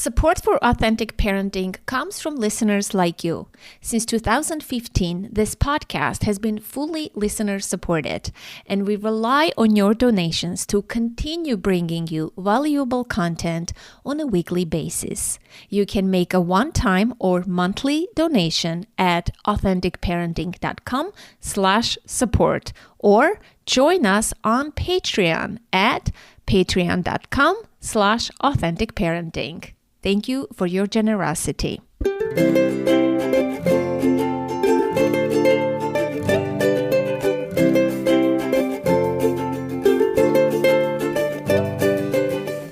Support for authentic parenting comes from listeners like you. Since 2015, this podcast has been fully listener-supported, and we rely on your donations to continue bringing you valuable content on a weekly basis. You can make a one-time or monthly donation at authenticparenting.com/support or join us on Patreon at patreon.com/authenticparenting. Thank you for your generosity.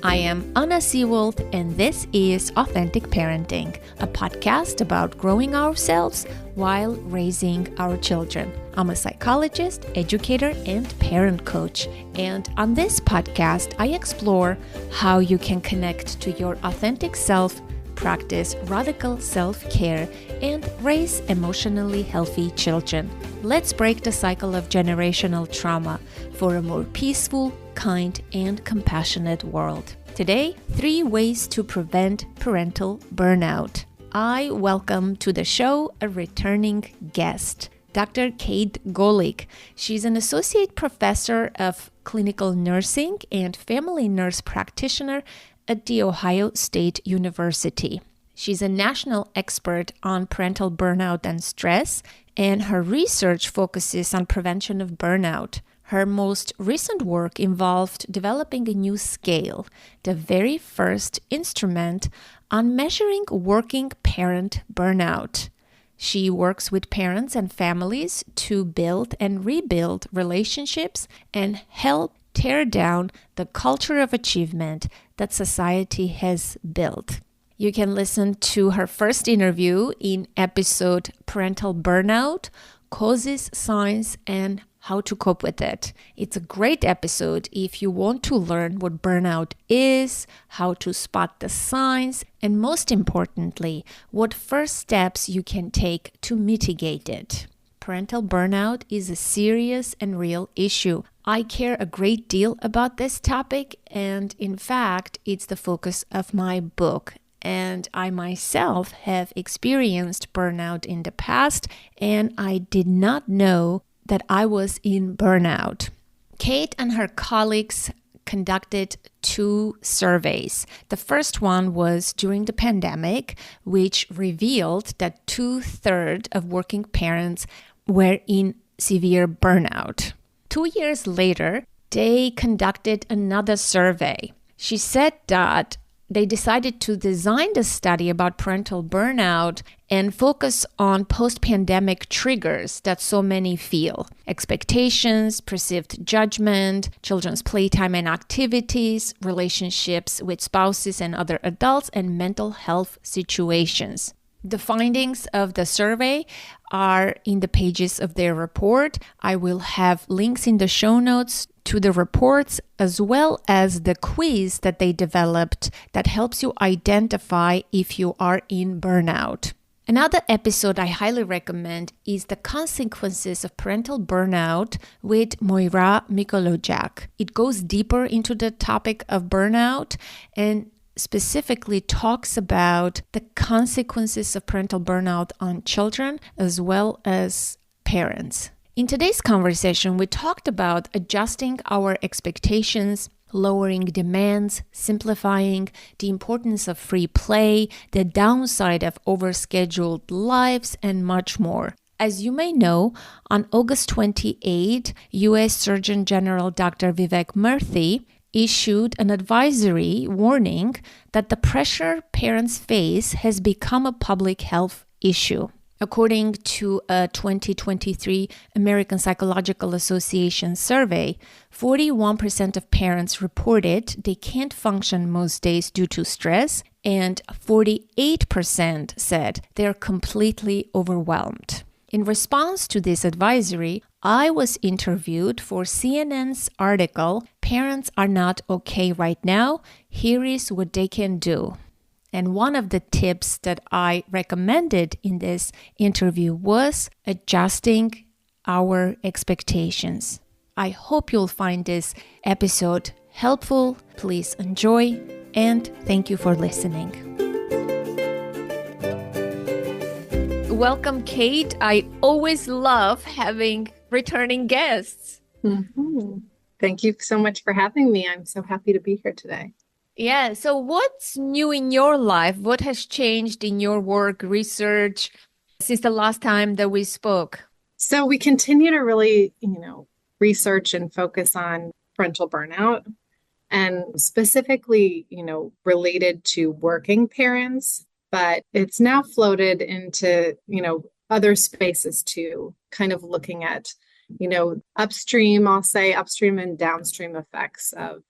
I am Anna Seawold, and this is Authentic Parenting, a podcast about growing ourselves while raising our children. I'm a psychologist, educator, and parent coach. And on this podcast, I explore how you can connect to your authentic self, practice radical self-care, and raise emotionally healthy children. Let's break the cycle of generational trauma for a more peaceful, kind, and compassionate world. Today, 3 ways to prevent parental burnout. I welcome to the show a returning guest, Dr. Kate Gawlik. She's an associate professor of clinical nursing and family nurse practitioner at The Ohio State University. She's a national expert on parental burnout and stress, and her research focuses on prevention of burnout. Her most recent work involved developing a new scale, the very first instrument on measuring working parent burnout. She works with parents and families to build and rebuild relationships and help tear down the culture of achievement that society has built. You can listen to her first interview in episode Parental Burnout, Causes, Signs, and How to Cope with It. It's a great episode if you want to learn what burnout is, how to spot the signs, and most importantly, what first steps you can take to mitigate it. Parental burnout is a serious and real issue. I care a great deal about this topic, and in fact, it's the focus of my book. And I myself have experienced burnout in the past, and I did not know that I was in burnout. Kate and her colleagues conducted 2 surveys. The first one was during the pandemic, which revealed that 2/3 of working parents were in severe burnout. 2 years later, they conducted another survey. She said that they decided to design the study about parental burnout and focus on post-pandemic triggers that so many feel. Expectations, perceived judgment, children's playtime and activities, relationships with spouses and other adults, and mental health situations. The findings of the survey are in the pages of their report. I will have links in the show notes to the reports as well as the quiz that they developed that helps you identify if you are in burnout. Another episode I highly recommend is The Consequences of Parental Burnout with Moira Mikolojak. It goes deeper into the topic of burnout and specifically talks about the consequences of parental burnout on children as well as parents. In today's conversation, we talked about adjusting our expectations, lowering demands, simplifying, the importance of free play, the downside of overscheduled lives, and much more. As you may know, on August 28, U.S. Surgeon General Dr. Vivek Murthy issued an advisory warning that the pressure parents face has become a public health issue. According to a 2023 American Psychological Association survey, 41% of parents reported they can't function most days due to stress, and 48% said they're completely overwhelmed. In response to this advisory, I was interviewed for CNN's article, "Parents Are Not Okay Right Now. Here is What They Can Do." And one of the tips that I recommended in this interview was adjusting our expectations. I hope you'll find this episode helpful. Please enjoy, and thank you for listening. welcome, Kate. I always love having returning guests. Mhm. Thank you so much for having me. I'm so happy to be here today. Yeah, so what's new in your life? What has changed in your work, research since the last time that we spoke? So we continue to really, research and focus on parental burnout and specifically, related to working parents, but it's now floated into, other spaces too, kind of looking at, upstream, I'll say upstream and downstream effects of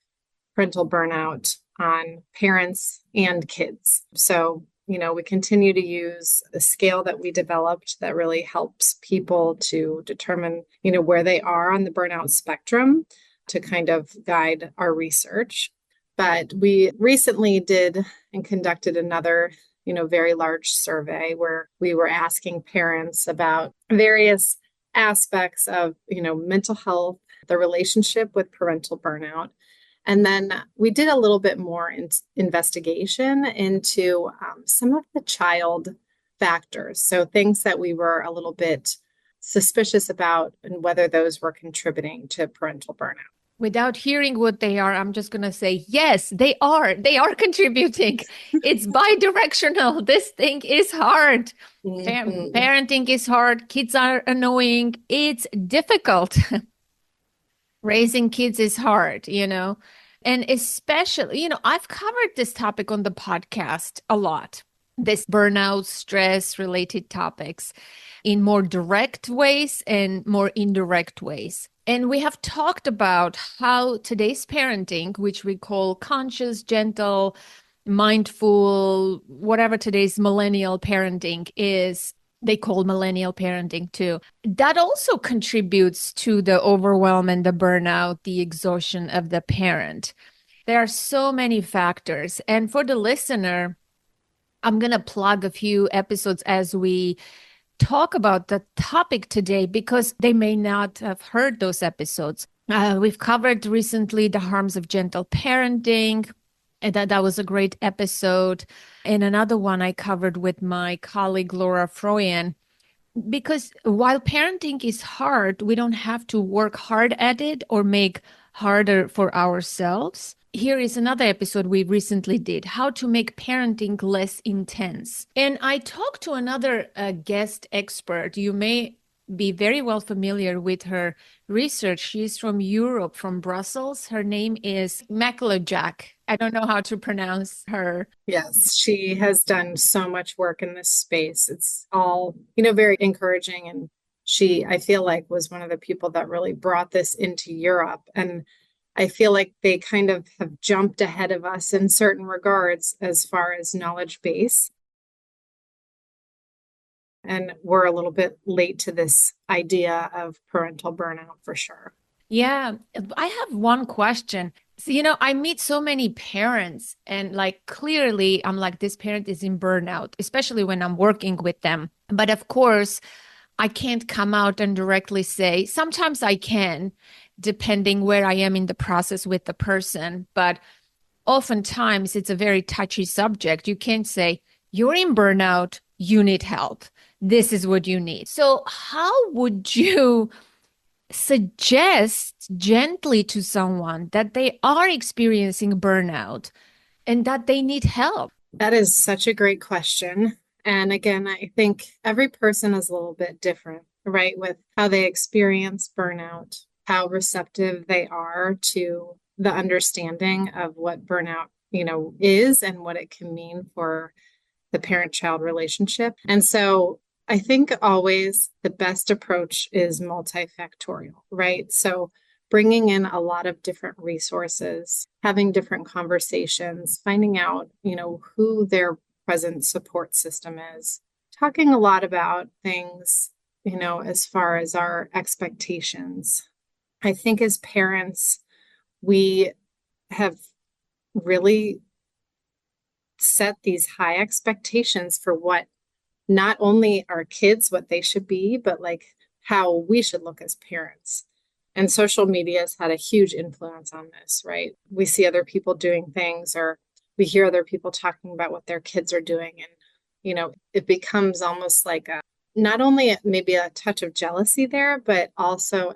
parental burnout on parents and kids. So, we continue to use a scale that we developed that really helps people to determine, where they are on the burnout spectrum to kind of guide our research. But we recently did and conducted another, very large survey where we were asking parents about various aspects of, mental health, the relationship with parental burnout. And then we did a little bit more investigation into some of the child factors. So things that we were a little bit suspicious about and whether those were contributing to parental burnout. Without hearing what they are, I'm just going to say, yes, they are. They are contributing. It's bi-directional. This thing is hard. Mhm. Parenting is hard. Kids are annoying. It's difficult. Raising kids is hard, and especially, I've covered this topic on the podcast a lot. This burnout, stress related topics in more direct ways and more indirect ways. And we have talked about how today's parenting, which we call conscious, gentle, mindful, whatever today's millennial parenting is, they call millennial parenting too. That also contributes to the overwhelm and the burnout, the exhaustion of the parent. There are so many factors. And for the listener, I'm going to plug a few episodes as we talk about the topic today because they may not have heard those episodes. We've covered recently the harms of gentle parenting. And that was a great episode. And another one I covered with my colleague Laura Froyen. Because while parenting is hard, we don't have to work hard at it or make harder for ourselves. Here is another episode we recently did, how to make parenting less intense. And I talked to another guest expert. You may be very well familiar with her research. She's from Europe, from Brussels. Her name is Jack. I don't know how to pronounce her. Yes, she has done so much work in this space. It's all, very encouraging. And she, I feel like, was one of the people that really brought this into Europe. And I feel like they kind of have jumped ahead of us in certain regards as far as knowledge base. And we're a little bit late to this idea of parental burnout for sure. Yeah, I have one question. So, I meet so many parents, and like clearly, I'm like, this parent is in burnout, especially when I'm working with them. But of course, I can't come out and directly say, sometimes I can, depending where I am in the process with the person. But oftentimes, it's a very touchy subject. You can't say, you're in burnout, you need help. This is what you need. So, how would you suggest gently to someone that they are experiencing burnout and that they need help? That is such a great question. And again, I think every person is a little bit different, right? With how they experience burnout, how receptive they are to the understanding of what burnout, is and what it can mean for the parent-child relationship. And so I think always the best approach is multifactorial, right? So bringing in a lot of different resources, having different conversations, finding out, who their present support system is, talking a lot about things, as far as our expectations. I think as parents, we have really set these high expectations for what not only our kids, what they should be, but like how we should look as parents. And social media has had a huge influence on this, right? We see other people doing things or we hear other people talking about what their kids are doing. And, it becomes almost like not only maybe a touch of jealousy there, but also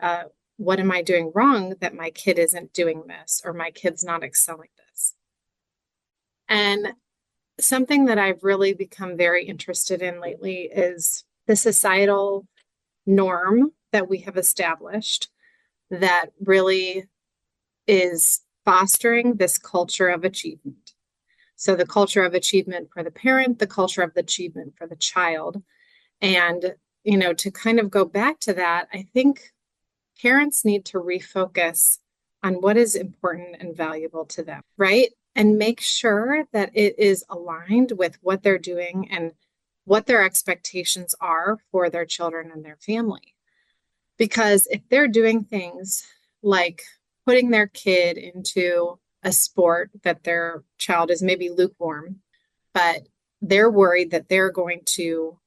what am I doing wrong that my kid isn't doing this or my kid's not excelling this? And something that I've really become very interested in lately is the societal norm that we have established that really is fostering this culture of achievement. So the culture of achievement for the parent, the culture of achievement for the child. And, to kind of go back to that, I think parents need to refocus on what is important and valuable to them, right? And make sure that it is aligned with what they're doing and what their expectations are for their children and their family. Because if they're doing things like putting their kid into a sport that their child is maybe lukewarm, but they're worried that they're going to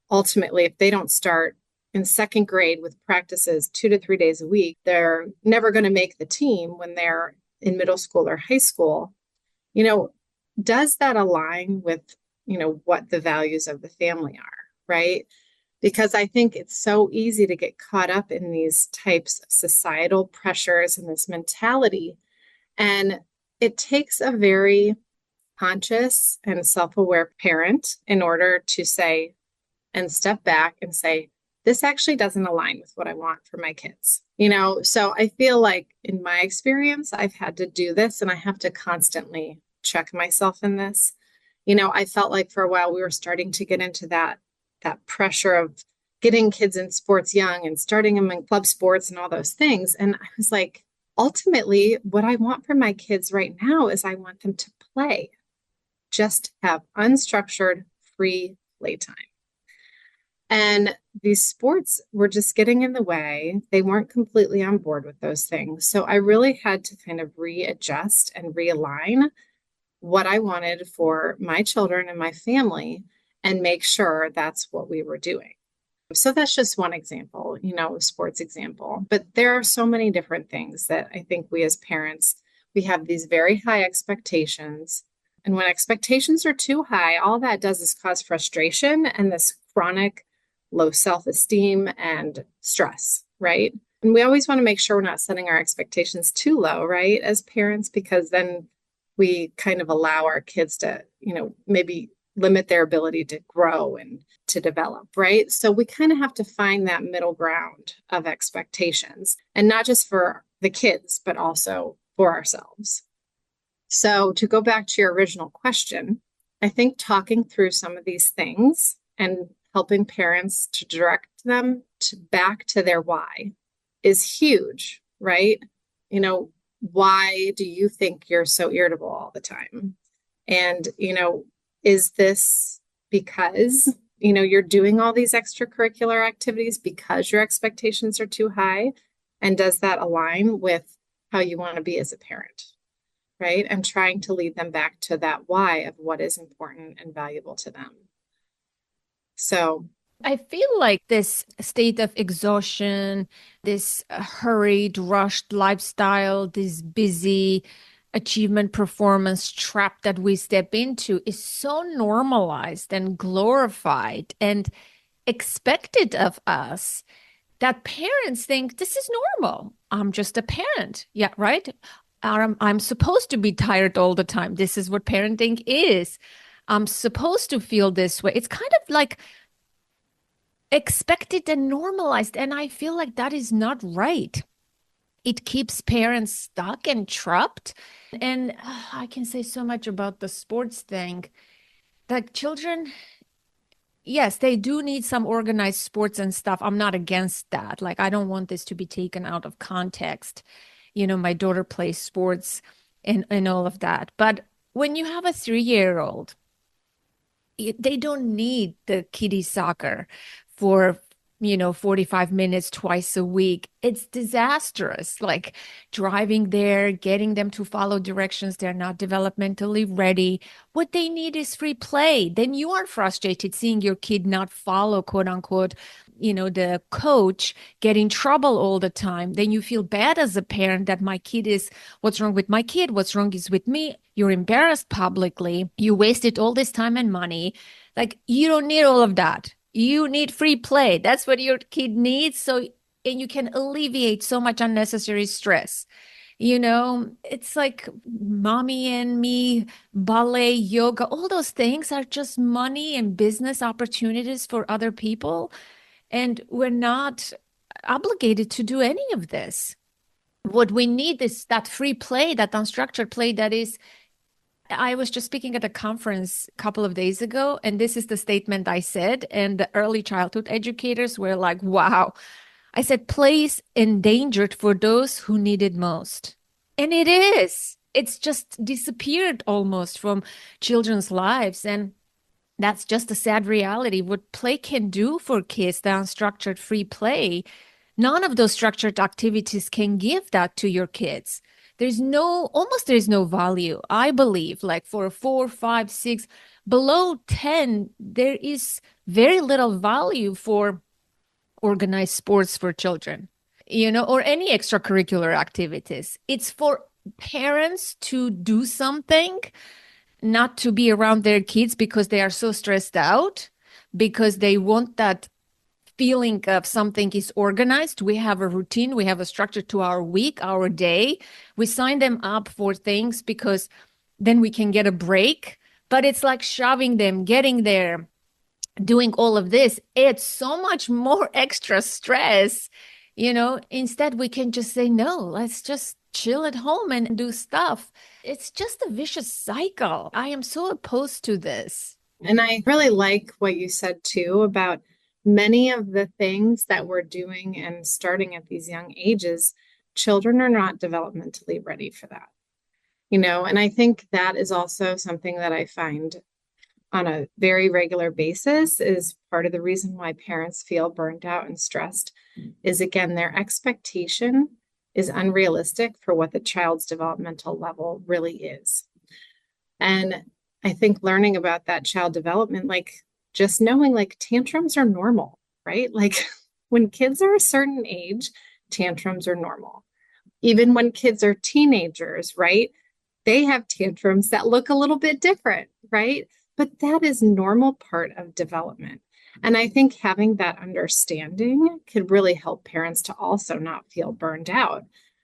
ultimately, if they don't start in second grade with practices 2 to 3 days a week, they're never going to make the team when they're in middle school or high school. Does that align with, what the values of the family are, right? Because I think it's so easy to get caught up in these types of societal pressures and this mentality. And it takes a very conscious and self-aware parent in order to say and step back and say, this actually doesn't align with what I want for my kids. So I feel like in my experience, I've had to do this and I have to constantly check myself in this. I felt like for a while we were starting to get into that pressure of getting kids in sports young and starting them in club sports and all those things. And I was like, ultimately, what I want for my kids right now is I want them to play, just have unstructured, free playtime. And these sports were just getting in the way. They weren't completely on board with those things. So I really had to kind of readjust and realign what I wanted for my children and my family and make sure that's what we were doing. So that's just one example, sports example. But there are so many different things that I think we as parents, we have these very high expectations. And when expectations are too high, all that does is cause frustration and this chronic low self-esteem and stress, right? And we always want to make sure we're not setting our expectations too low, right? As parents, because then we kind of allow our kids to, maybe limit their ability to grow and to develop, right? So we kind of have to find that middle ground of expectations, and not just for the kids, but also for ourselves. So to go back to your original question, I think talking through some of these things and helping parents to direct them back to their why is huge, right? Why do you think you're so irritable all the time? And, is this because, you're doing all these extracurricular activities because your expectations are too high? And does that align with how you want to be as a parent, right? And trying to lead them back to that why of what is important and valuable to them. So I feel like this state of exhaustion, this hurried, rushed lifestyle, this busy achievement performance trap that we step into is so normalized and glorified and expected of us that parents think this is normal. I'm just a parent. Yeah, right? I'm supposed to be tired all the time. This is what parenting is. I'm supposed to feel this way. It's kind of like expected and normalized. And I feel like that is not right. It keeps parents stuck and trapped. And I can say so much about the sports thing. Like children, yes, they do need some organized sports and stuff. I'm not against that. Like, I don't want this to be taken out of context. My daughter plays sports and all of that. But when you have a 3-year-old, they don't need the kiddie soccer for 45 minutes twice a week. It's disastrous. Like driving there, getting them to follow directions. They're not developmentally ready. What they need is free play. Then you are frustrated seeing your kid not follow, quote unquote, the coach, get in trouble all the time. Then you feel bad as a parent that what's wrong with my kid? What's wrong is with me. You're embarrassed publicly. You wasted all this time and money. Like, you don't need all of that. You need free play. That's what your kid needs. So, and you can alleviate so much unnecessary stress. It's like mommy and me, ballet, yoga, all those things are just money and business opportunities for other people. And we're not obligated to do any of this. What we need is that free play, that unstructured play that is. I was just speaking at a conference a couple of days ago, and this is the statement I said. And the early childhood educators were like, wow. I said, play is endangered for those who need it most. And it is. It's just disappeared almost from children's lives. And that's just a sad reality. What play can do for kids, the unstructured free play, none of those structured activities can give that to your kids. There's no value, I believe, like for 4, 5, 6, below 10, there is very little value for organized sports for children, or any extracurricular activities. It's for parents to do something, not to be around their kids because they are so stressed out, because they want that feeling of something is organized. We have a routine, we have a structure to our week, our day. We sign them up for things because then we can get a break. But it's like shoving them, getting there, doing all of this. It's so much more extra stress. Instead, we can just say, no, let's just chill at home and do stuff. It's just a vicious cycle. I am so opposed to this. And I really like what you said too about many of the things that we're doing and starting at these young ages. Children are not developmentally ready for that. And I think that is also something that I find on a very regular basis is part of the reason why parents feel burned out and stressed is, again, their expectation is unrealistic for what the child's developmental level really is. And I think learning about that child development, like just knowing like tantrums are normal, right? Like when kids are a certain age, tantrums are normal. Even when kids are teenagers, right? They have tantrums that look a little bit different, right? But that is normal part of development. And I think having that understanding could really help parents to also not feel burned out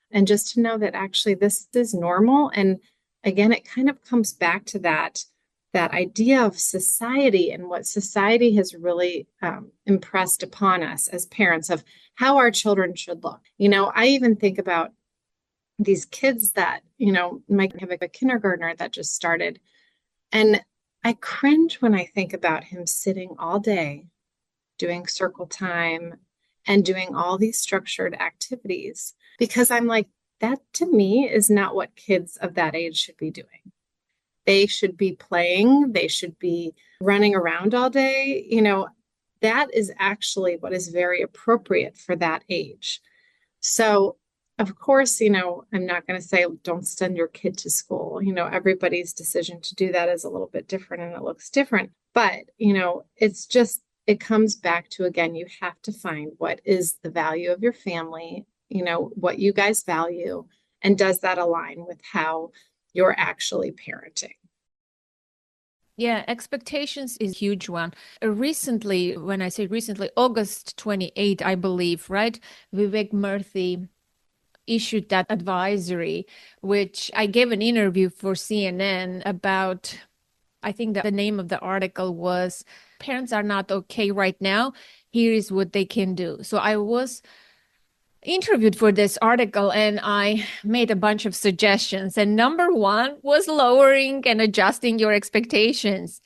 and just to know that actually this is normal. And again, it kind of comes back to that idea of society and what society has really impressed upon us as parents of how our children should look. I even think about these kids that, might have a kindergartner that just started. And I cringe when I think about him sitting all day doing circle time and doing all these structured activities because I'm like, that to me is not what kids of that age should be doing. They should be playing, they should be running around all day. That is actually what is very appropriate for that age. So of course, I'm not going to say don't send your kid to school. Everybody's decision to do that is a little bit different and it looks different. But, it comes back to, again, you have to find what is the value of your family, what you guys value, and does that align with how you're actually parenting? Yeah, expectations is a huge one. Recently, when I say recently, August 28, I believe, right? Vivek Murthy issued that advisory, which I gave an interview for CNN about. I think that the name of the article was Parents Are Not Okay Right Now. Here is what they can do. So I was interviewed for this article and I made a bunch of suggestions. And number one was lowering and adjusting your expectations.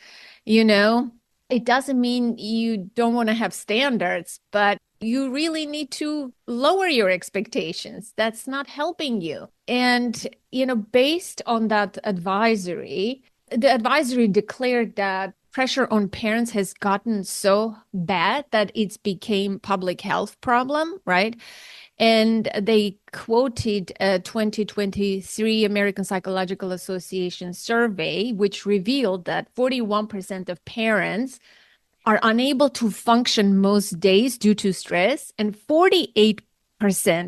It doesn't mean you don't want to have standards, but you really need to lower your expectations. That's not helping you. And, based on that advisory, the advisory declared that pressure on parents has gotten so bad that it's became public health problem, right? And they quoted a 2023 American Psychological Association survey, which revealed that 41% of parents are unable to function most days due to stress, and 48%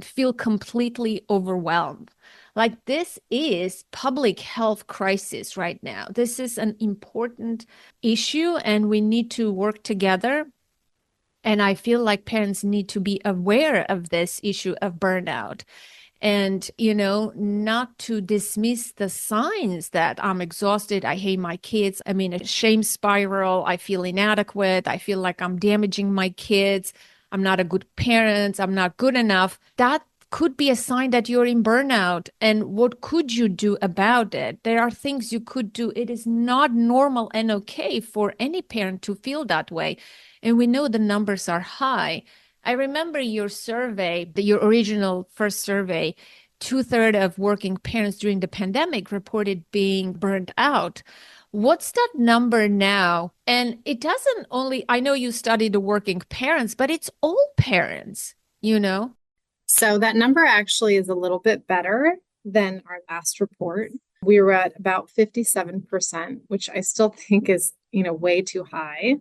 feel completely overwhelmed. Like this is public health crisis right now. This is an important issue and we need to work together And I feel like parents need to be aware of this issue of burnout and, not to dismiss the signs that I'm exhausted. I hate my kids. I'm in a shame spiral. I feel inadequate. I feel like I'm damaging my kids. I'm not a good parent. I'm not good enough. That could be a sign that you're in burnout. And what could you do about it? There are things you could do. It is not normal and okay for any parent to feel that way. And we know the numbers are high. I remember your survey, your original first survey, two-thirds of working parents during the pandemic reported being burned out. What's that number now? And it doesn't only, I know you study the working parents, but it's all parents, you know? So that number actually is a little bit better than our last report. We were at about 57%, which I still think is, way too high.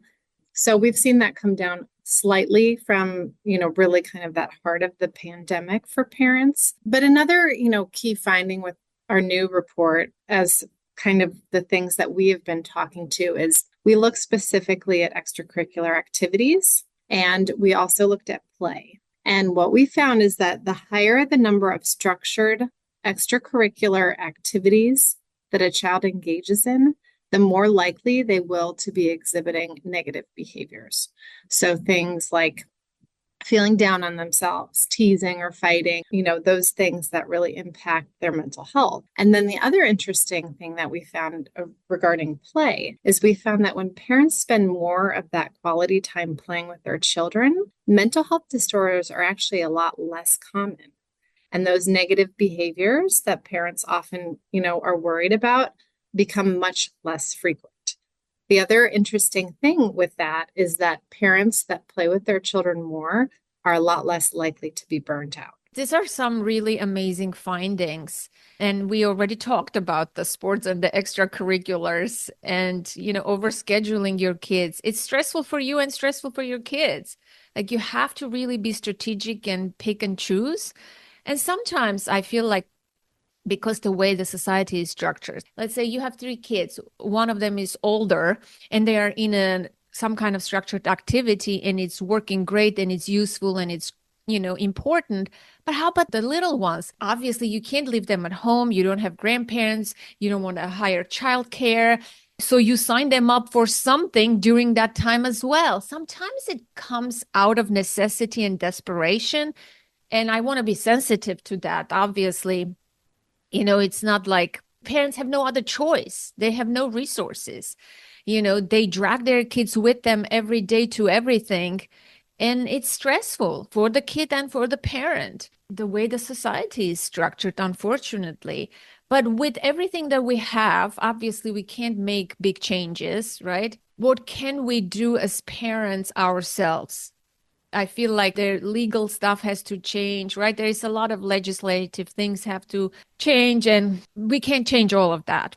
So we've seen that come down slightly from, really kind of that heart of the pandemic for parents. But another, key finding with our new report, as kind of the things that we have been talking to, is we look specifically at extracurricular activities, and we also looked at play. And what we found is that the higher the number of structured extracurricular activities that a child engages in, the more likely they will to be exhibiting negative behaviors. So things like feeling down on themselves, teasing or fighting, those things that really impact their mental health. And then the other interesting thing that we found regarding play is we found that when parents spend more of that quality time playing with their children, mental health disorders are actually a lot less common. And those negative behaviors that parents often, are worried about become much less frequent. The other interesting thing with that is that parents that play with their children more are a lot less likely to be burnt out. These are some really amazing findings. And we already talked about the sports and the extracurriculars and, overscheduling your kids. It's stressful for you and stressful for your kids. Like you have to really be strategic and pick and choose. And sometimes I feel like because the way the society is structured. Let's say you have three kids, one of them is older and they are in some kind of structured activity and it's working great and it's useful and it's important. But how about the little ones? Obviously, you can't leave them at home. You don't have grandparents. You don't want to hire childcare. So you sign them up for something during that time as well. Sometimes it comes out of necessity and desperation. And I want to be sensitive to that, obviously. It's not like parents have no other choice. They have no resources. They drag their kids with them every day to everything. And it's stressful for the kid and for the parent, the way the society is structured, unfortunately. But with everything that we have, obviously, we can't make big changes, right? What can we do as parents ourselves? I feel like their legal stuff has to change, right? There is a lot of legislative things have to change, and we can't change all of that.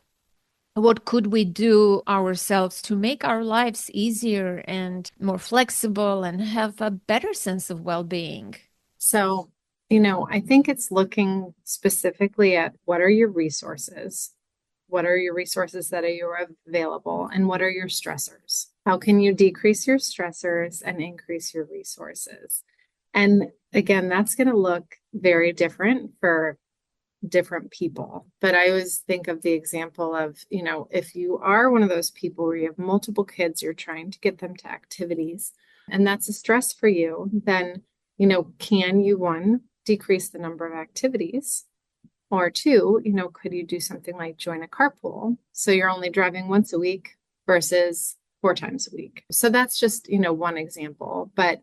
What could we do ourselves to make our lives easier and more flexible and have a better sense of well-being? So, I think it's looking specifically at what are your resources? What are your resources that are available? And what are your stressors? How can you decrease your stressors and increase your resources? And again, that's going to look very different for different people. But I always think of the example of, if you are one of those people where you have multiple kids, you're trying to get them to activities, and that's a stress for you, then, can you, one, decrease the number of activities? Or two, could you do something like join a carpool? So you're only driving once a week versus 4 times a week. So that's just, one example. But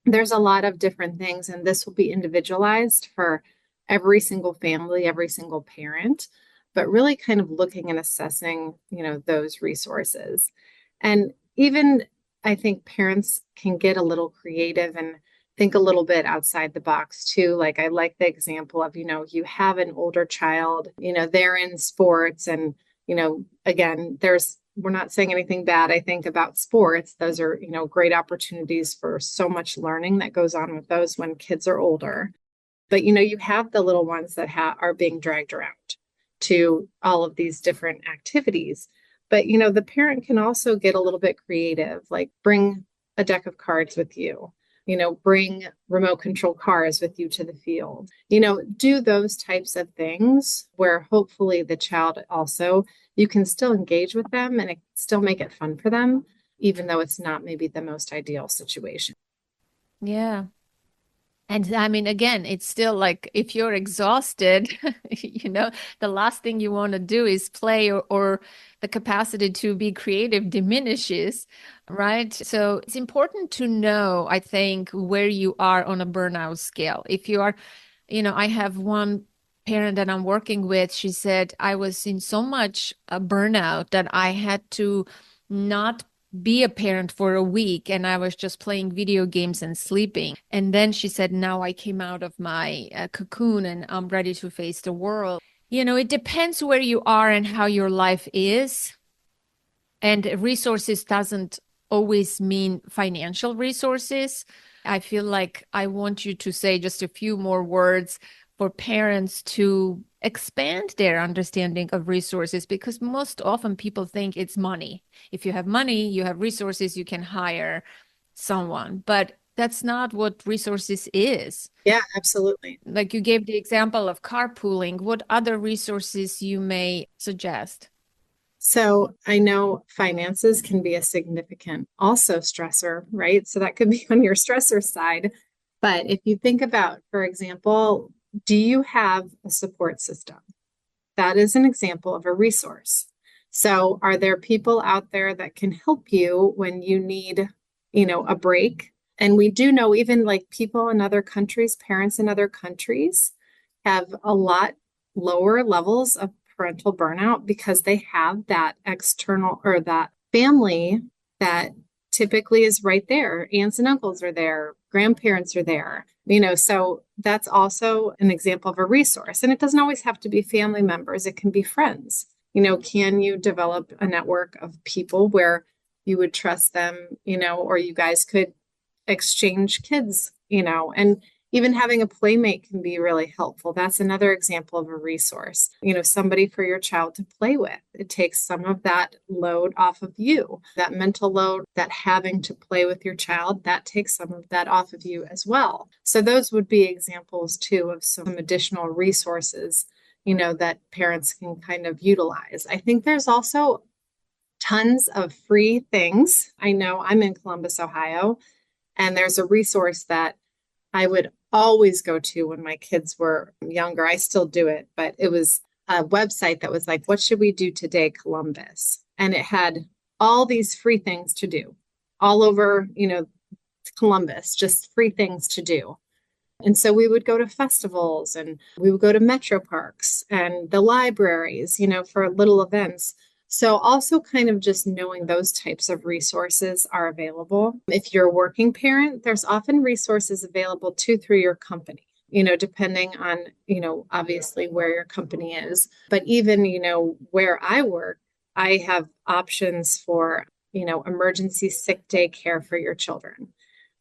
there's a lot of different things, and this will be individualized for every single family, every single parent, but really kind of looking and assessing, those resources. And even I think parents can get a little creative and think a little bit outside the box too. Like I like the example of, you have an older child, they're in sports and, again, we're not saying anything bad, I think, about sports. Those are, great opportunities for so much learning that goes on with those when kids are older. But, you have the little ones that are being dragged around to all of these different activities. But, the parent can also get a little bit creative, like bring a deck of cards with you. Bring remote control cars with you to the field. Do those types of things where hopefully the child also, you can still engage with them and still make it fun for them, even though it's not maybe the most ideal situation. Yeah. And I mean, again, it's still like if you're exhausted, the last thing you want to do is play, or the capacity to be creative diminishes, right? So it's important to know, I think, where you are on a burnout scale. If you are, I have one parent that I'm working with. She said, I was in so much burnout that I had to not be a parent for a week, and I was just playing video games and sleeping. And then she said, now I came out of my cocoon and I'm ready to face the world. It depends where you are and how your life is. And resources doesn't always mean financial resources. I feel like I want you to say just a few more words for parents to expand their understanding of resources, because most often people think it's money. If you have money, you have resources, you can hire someone, but that's not what resources is. Yeah, absolutely. Like you gave the example of carpooling. What other resources you may suggest? So I know finances can be a significant also stressor, right? So that could be on your stressor side. But if you think about, for example, do you have a support system? That is an example of a resource. So are there people out there that can help you when you need, a break? And we do know even like people in other countries, parents in other countries have a lot lower levels of parental burnout because they have that external or that family that typically is right there. Aunts and uncles are there, grandparents are there, so that's also an example of a resource. And it doesn't always have to be family members, it can be friends. Can you develop a network of people where you would trust them, or you guys could exchange kids, and even having a playmate can be really helpful. That's another example of a resource, somebody for your child to play with. It takes some of that load off of you, that mental load, that having to play with your child, that takes some of that off of you as well. So those would be examples too of some additional resources, that parents can kind of utilize. I think there's also tons of free things. I know I'm in Columbus, Ohio, and there's a resource that I would always go to when my kids were younger. I still do it, but it was a website that was like, what should we do today, Columbus? And it had all these free things to do all over, Columbus, just free things to do. And so we would go to festivals and we would go to metro parks and the libraries, for little events. So also kind of just knowing those types of resources are available. If you're a working parent, there's often resources available too through your company, depending on, obviously where your company is. But even, where I work, I have options for, emergency sick day care for your children.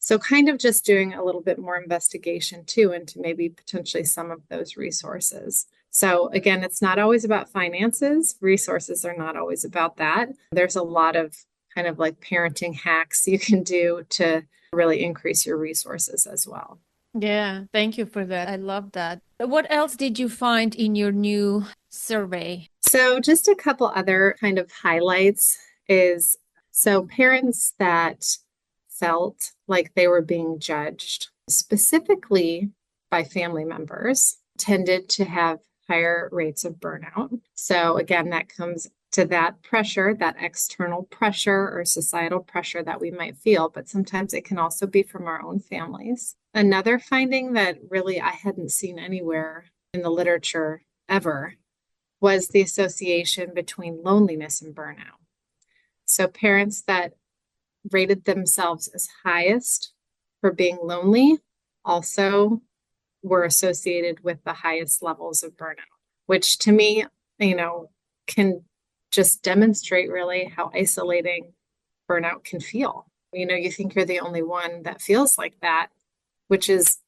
So kind of just doing a little bit more investigation too into maybe potentially some of those resources. So again, it's not always about finances. Resources are not always about that. There's a lot of kind of like parenting hacks you can do to really increase your resources as well. Yeah, thank you for that. I love that. What else did you find in your new survey? So just a couple other kind of highlights is so parents that felt like they were being judged, specifically by family members, tended to have higher rates of burnout. So again, that comes to that pressure, that external pressure or societal pressure that we might feel, but sometimes it can also be from our own families. Another finding that really I hadn't seen anywhere in the literature ever was the association between loneliness and burnout. So parents that rated themselves as highest for being lonely also were associated with the highest levels of burnout, which to me, can just demonstrate really how isolating burnout can feel. You think you're the only one that feels like that, which is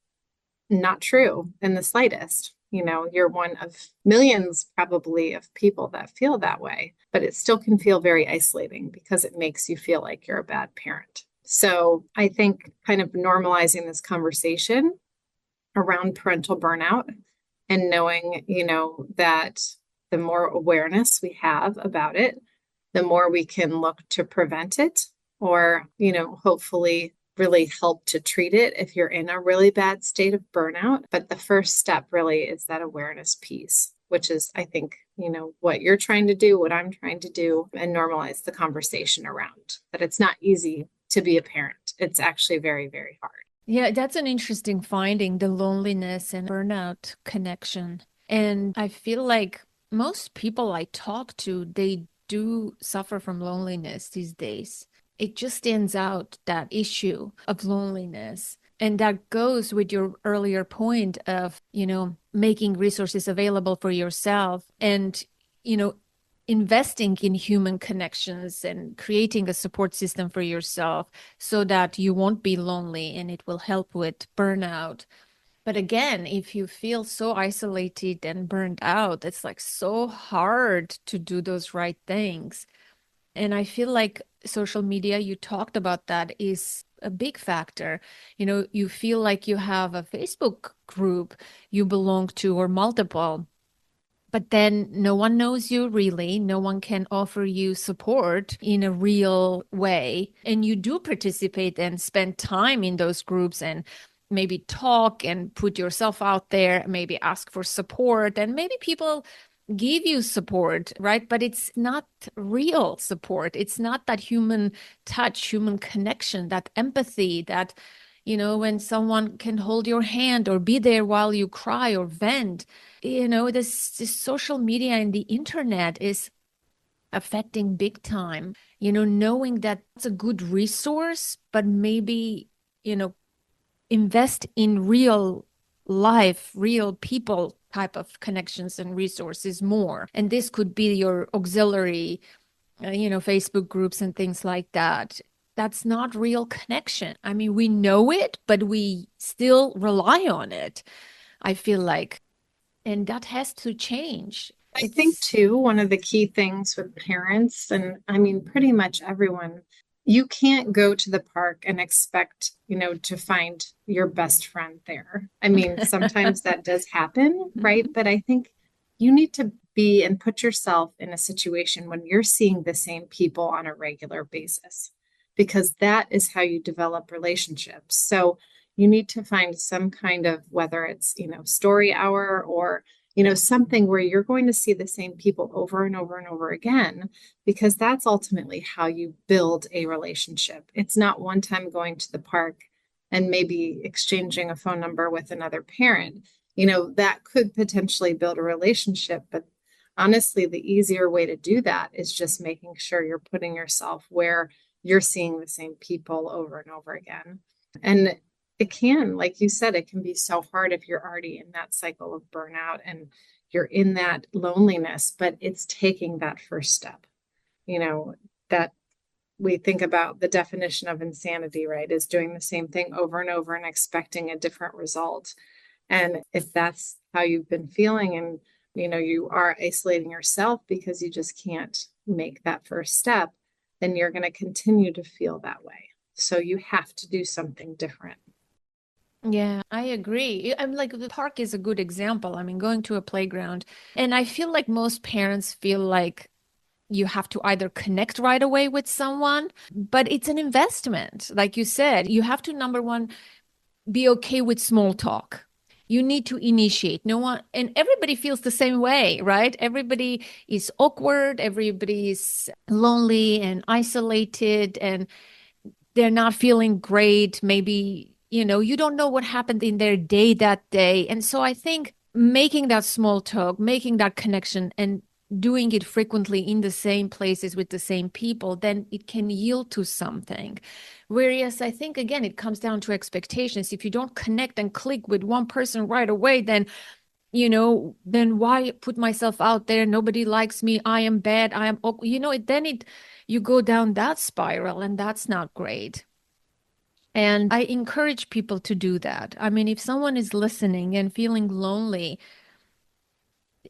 not true in the slightest. You're one of millions probably of people that feel that way, but it still can feel very isolating because it makes you feel like you're a bad parent. So I think kind of normalizing this conversation around parental burnout and knowing, that the more awareness we have about it, the more we can look to prevent it or, hopefully really help to treat it if you're in a really bad state of burnout. But the first step really is that awareness piece, which is, I think, what you're trying to do, what I'm trying to do, and normalize the conversation around that it's not easy to be a parent. It's actually very, very hard. Yeah, that's an interesting finding, the loneliness and burnout connection. And I feel like most people I talk to, they do suffer from loneliness these days. It just stands out, that issue of loneliness. And that goes with your earlier point of, making resources available for yourself and, you know, investing in human connections and creating a support system for yourself so that you won't be lonely and it will help with burnout. But again, if you feel so isolated and burned out, it's like so hard to do those right things. And I feel like social media, you talked about that, is a big factor. You feel like you have a Facebook group you belong to or multiple, but then no one knows you really. No one can offer you support in a real way. And you do participate and spend time in those groups and maybe talk and put yourself out there, maybe ask for support, and maybe people give you support, right? But it's not real support. It's not that human touch, human connection, that empathy, that, when someone can hold your hand or be there while you cry or vent. This social media and the internet is affecting big time, knowing that it's a good resource, but maybe, invest in real life, real people type of connections and resources more. And this could be your auxiliary, Facebook groups and things like that. That's not real connection. I mean, we know it, but we still rely on it, I feel like. And that has to change. I think too, one of the key things with parents, and I mean, pretty much everyone, you can't go to the park and expect, to find your best friend there. I mean, sometimes that does happen, right? But I think you need to be and put yourself in a situation when you're seeing the same people on a regular basis, because that is how you develop relationships. So you need to find some kind of, whether it's, story hour or something where you're going to see the same people over and over and over again, because that's ultimately how you build a relationship. It's not one time going to the park and maybe exchanging a phone number with another parent. That could potentially build a relationship, but honestly, the easier way to do that is just making sure you're putting yourself where you're seeing the same people over and over again. And it can, like you said, it can be so hard if you're already in that cycle of burnout and you're in that loneliness, but it's taking that first step, that we think about the definition of insanity, right? Is doing the same thing over and over and expecting a different result. And if that's how you've been feeling and, you are isolating yourself because you just can't make that first step, then you're going to continue to feel that way. So you have to do something different. Yeah, I agree. I'm like, the park is a good example. I mean, going to a playground. And I feel like most parents feel like you have to either connect right away with someone, but it's an investment. Like you said, you have to, number one, be okay with small talk. You need to initiate. No one, and everybody feels the same way, right? Everybody is awkward, everybody is lonely and isolated, and they're not feeling great. Maybe, you don't know what happened in their day that day. And so I think making that small talk, making that connection, and doing it frequently in the same places with the same people, then it can yield to something. Whereas I think, again, it comes down to expectations. If you don't connect and click with one person right away, then why put myself out there? Nobody likes me. I am bad. I am, you go down that spiral, and that's not great. And I encourage people to do that. I mean, if someone is listening and feeling lonely,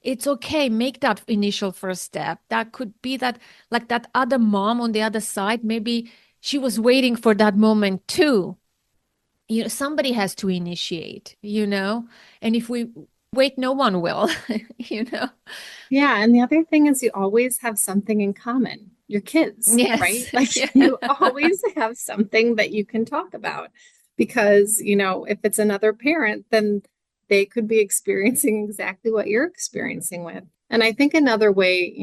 it's okay. Make that initial first step. That could be that, like that other mom on the other side, maybe she was waiting for that moment too. Somebody has to initiate, and if we wait, no one will, you know. Yeah, and the other thing is you always have something in common. Your kids, right? Yes. Like Yeah. you always have something that you can talk about because, if it's another parent, then they could be experiencing exactly what you're experiencing with. And I think another way,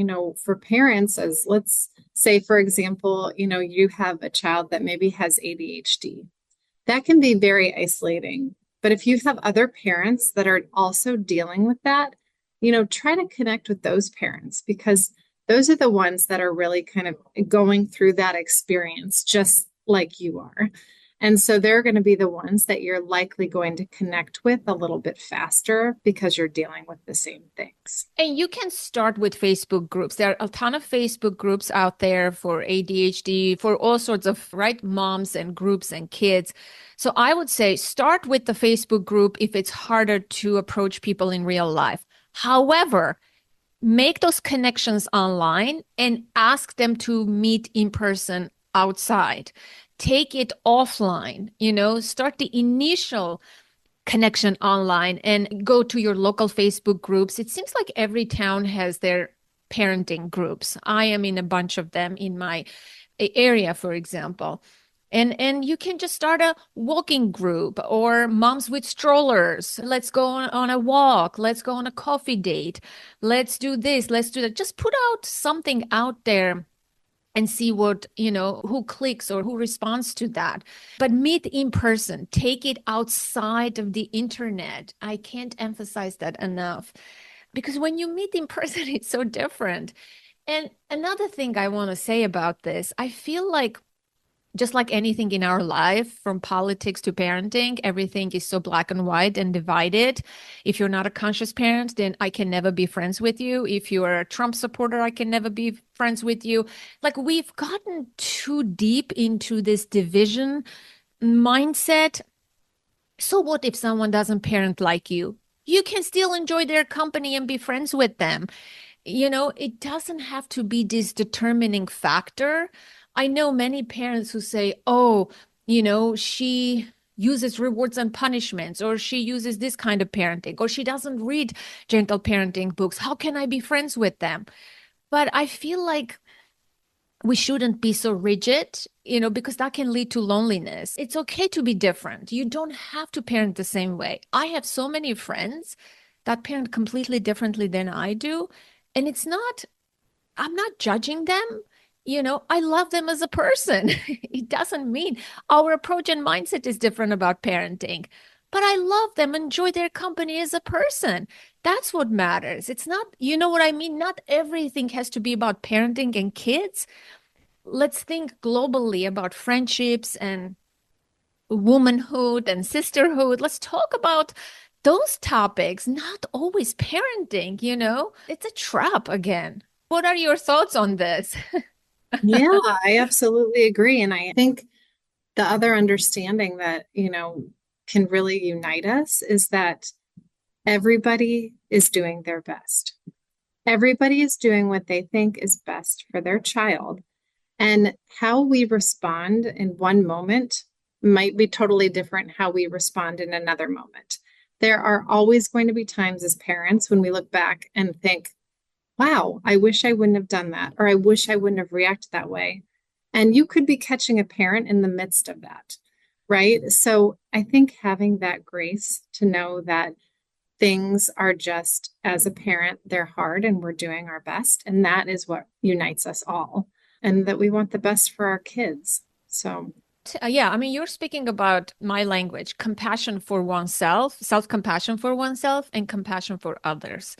for parents is, let's say, for example, you have a child that maybe has ADHD. That can be very isolating. But if you have other parents that are also dealing with that, try to connect with those parents because those are the ones that are really kind of going through that experience just like you are. And so they're going to be the ones that you're likely going to connect with a little bit faster because you're dealing with the same things. And you can start with Facebook groups. There are a ton of Facebook groups out there for ADHD, for all sorts of, right, moms and groups and kids. So I would say start with the Facebook group if it's harder to approach people in real life. However, make those connections online and ask them to meet in person outside. Take it offline, start the initial connection online and go to your local Facebook groups. It seems like every town has their parenting groups. I am in a bunch of them in my area, for example. And you can just start a walking group or moms with strollers. Let's go on a walk. Let's go on a coffee date. Let's do this. Let's do that. Just put out something out there and see what, who clicks or who responds to that. But meet in person, take it outside of the internet. I can't emphasize that enough because when you meet in person, it's so different. And another thing I want to say about this, I feel like just like anything in our life, from politics to parenting, everything is so black and white and divided. If you're not a conscious parent, then I can never be friends with you. If you are a Trump supporter, I can never be friends with you. Like we've gotten too deep into this division mindset. So what if someone doesn't parent like you? You can still enjoy their company and be friends with them. It doesn't have to be this determining factor. I know many parents who say, oh, she uses rewards and punishments, or she uses this kind of parenting, or she doesn't read gentle parenting books. How can I be friends with them? But I feel like we shouldn't be so rigid, because that can lead to loneliness. It's okay to be different. You don't have to parent the same way. I have so many friends that parent completely differently than I do. And I'm not judging them. I love them as a person. It doesn't mean our approach and mindset is different about parenting, but I love them, enjoy their company as a person. That's what matters. It's not, you know what I mean? Not everything has to be about parenting and kids. Let's think globally about friendships and womanhood and sisterhood. Let's talk about those topics, not always parenting. It's a trap again. What are your thoughts on this? Yeah, I absolutely agree. And I think the other understanding that, can really unite us is that everybody is doing their best. Everybody is doing what they think is best for their child. And how we respond in one moment might be totally different how we respond in another moment. There are always going to be times as parents when we look back and think, wow, I wish I wouldn't have done that, or I wish I wouldn't have reacted that way. And you could be catching a parent in the midst of that, right? So I think having that grace to know that things are just, as a parent, they're hard and we're doing our best. And that is what unites us all, and that we want the best for our kids. So, Yeah, I mean, you're speaking about my language, compassion for oneself, self-compassion for oneself, and compassion for others.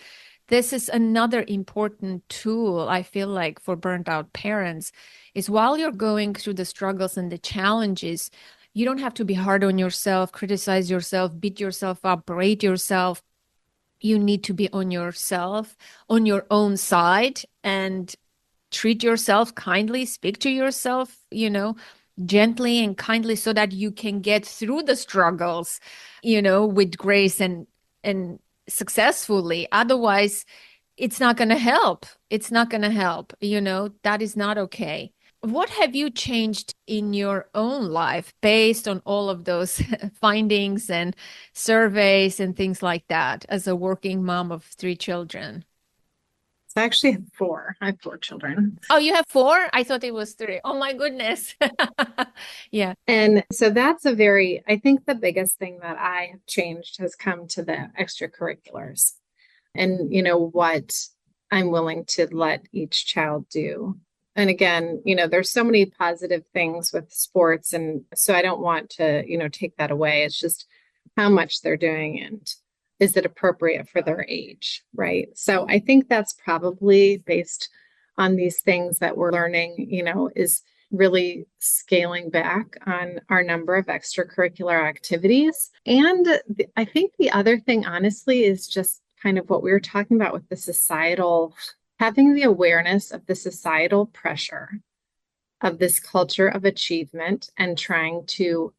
This is another important tool, I feel like, for burnt out parents, is while you're going through the struggles and the challenges, you don't have to be hard on yourself, criticize yourself, beat yourself up, berate yourself. You need to be on yourself, on your own side, and treat yourself kindly, speak to yourself, gently and kindly so that you can get through the struggles, with grace and successfully. Otherwise, it's not going to help. It's not going to help. That is not okay. What have you changed in your own life based on all of those findings and surveys and things like that as a working mom of 3 children? It's actually four. I have four children. Oh, you have 4? I thought it was 3. Oh my goodness. Yeah. And so I think the biggest thing that I have changed has come to the extracurriculars and, what I'm willing to let each child do. And again, there's so many positive things with sports. And so I don't want to, take that away. It's just how much they're doing and is it appropriate for their age, right? So I think that's probably based on these things that we're learning, is really scaling back on our number of extracurricular activities. And I think the other thing, honestly, is just kind of what we were talking about with the societal, having the awareness of the societal pressure of this culture of achievement and trying to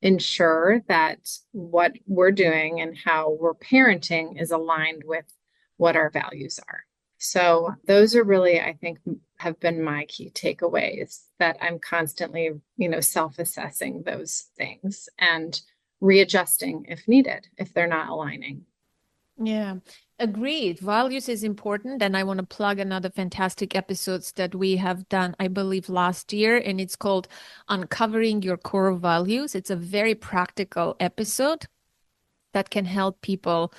ensure that what we're doing and how we're parenting is aligned with what our values are. So those are really, I think, have been my key takeaways, that I'm constantly, self-assessing those things and readjusting if needed, if they're not aligning. Yeah, agreed. Values is important. And I want to plug another fantastic episodes that we have done, I believe, last year. And it's called Uncovering Your Core Values. It's a very practical episode that can help people,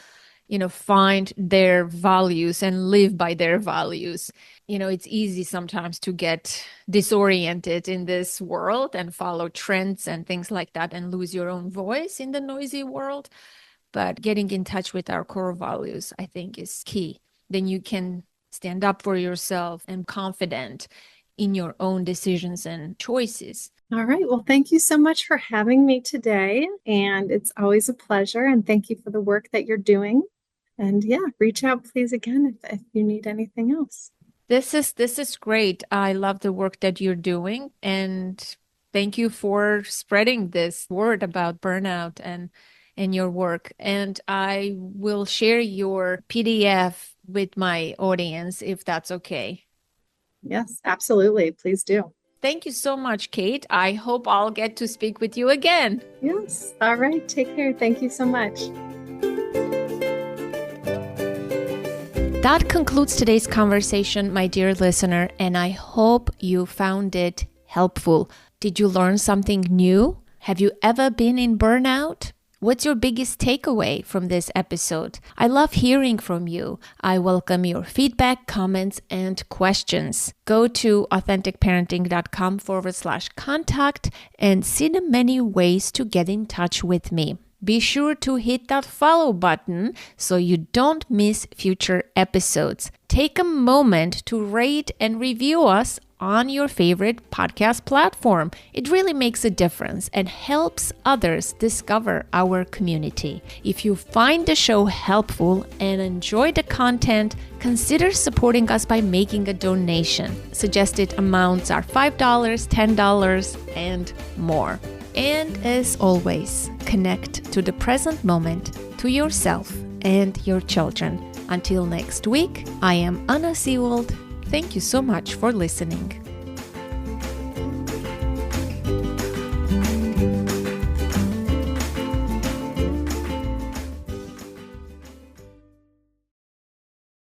find their values and live by their values. It's easy sometimes to get disoriented in this world and follow trends and things like that and lose your own voice in the noisy world. But getting in touch with our core values, I think, is key. Then you can stand up for yourself and confident in your own decisions and choices. All right. Well, thank you so much for having me today. And it's always a pleasure. And thank you for the work that you're doing. And yeah, reach out, please, again, if you need anything else. This is great. I love the work that you're doing. And thank you for spreading this word about burnout and your work. And I will share your PDF with my audience if that's okay. Yes, absolutely. Please do. Thank you so much, Kate. I hope I'll get to speak with you again. Yes. All right. Take care. Thank you so much. That concludes today's conversation, my dear listener, and I hope you found it helpful. Did you learn something new? Have you ever been in burnout? What's your biggest takeaway from this episode? I love hearing from you. I welcome your feedback, comments, and questions. Go to authenticparenting.com/contact and see the many ways to get in touch with me. Be sure to hit that follow button so you don't miss future episodes. Take a moment to rate and review us on your favorite podcast platform. It really makes a difference and helps others discover our community. If you find the show helpful and enjoy the content, consider supporting us by making a donation. Suggested amounts are $5, $10, and more. And as always, connect to the present moment, to yourself and your children. Until next week, I am Anna Seewald. Thank you so much for listening.